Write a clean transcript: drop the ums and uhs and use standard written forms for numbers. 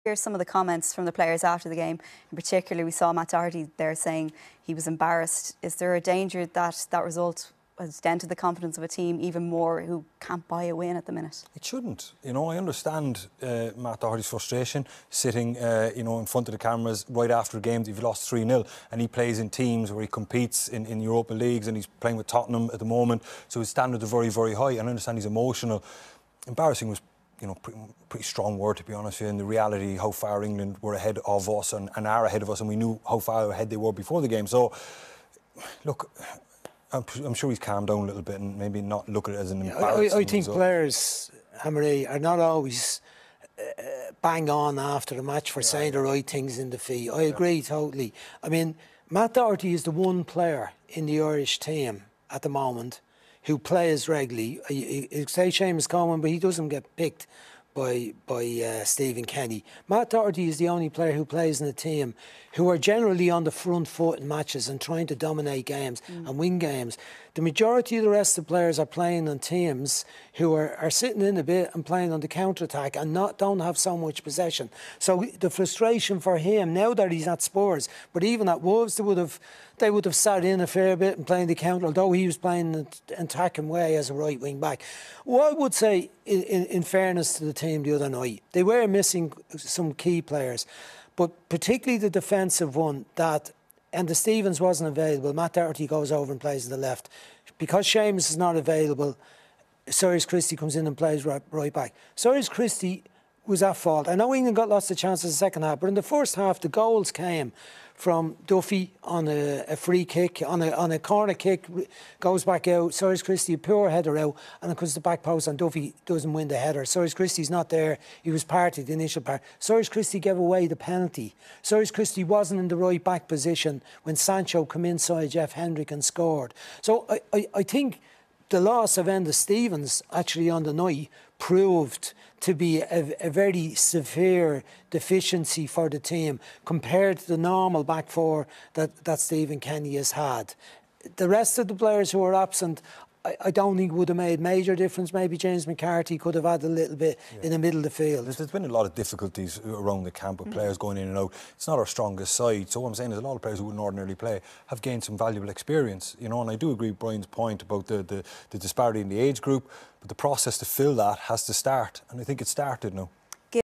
Here's some of the comments from the players after the game. In particular, we saw Matt Doherty there saying he was embarrassed. Is there a danger that that result has dented the confidence of a team even more who can't buy a win at the minute? It shouldn't. You know, I understand Matt Doherty's frustration sitting, you know, in front of the cameras right after games. If you lost 3-0 and he plays in teams where he competes in Europa Leagues and he's playing with Tottenham at the moment, so his standards are very, very high. And I understand he's emotional. Embarrassing was, you know, pretty strong word, to be honest with you. In the reality, how far England were ahead of us and are ahead of us, and we knew how far ahead they were before the game. So, look, I'm sure he's calmed down a little bit and maybe not look at it as an embarrassment. I think players, Emery, are not always bang on after the match for saying the right things in defeat. I agree totally. I mean, Matt Doherty is the one player in the Irish team at the moment who plays regularly. You say Seamus Coleman, but he doesn't get picked by Stephen Kenny. Matt Doherty is the only player who plays in a team who are generally on the front foot in matches and trying to dominate games and win games. The majority of the rest of the players are playing on teams who are sitting in a bit and playing on the counter-attack and don't have so much possession. So the frustration for him, now that he's at Spurs, but even at Wolves, they would have sat in a fair bit and playing the counter, although he was playing an attacking way as a right wing back. What I would say, in fairness to the team the other night, they were missing some key players, but particularly the defensive one, that Enda Stevens wasn't available. Matt Doherty goes over and plays to the left. Because Seamus is not available, Cyrus Christie comes in and plays right back. Cyrus Christie was at fault. I know England got lots of chances in the second half, but in the first half, the goals came from Duffy on a free kick, on a corner kick, goes back out. Cyrus Christie, a poor header out, and it comes to the back post, and Duffy doesn't win the header. Cyrus Christie's not there. He was part of the initial part. Cyrus Christie gave away the penalty. Cyrus Christie wasn't in the right back position when Sancho came inside Jeff Hendrick and scored. So I think the loss of Enda Stevens actually on the night proved to be a very severe deficiency for the team compared to the normal back four that Stephen Kenny has had. The rest of the players who were absent, I don't think would have made major difference. Maybe James McCarthy could have had a little bit in the middle of the field. There's been a lot of difficulties around the camp with players going in and out. It's not our strongest side. So what I'm saying is a lot of players who wouldn't ordinarily play have gained some valuable experience. You know, and I do agree with Brian's point about the disparity in the age group, but the process to fill that has to start, and I think it started now.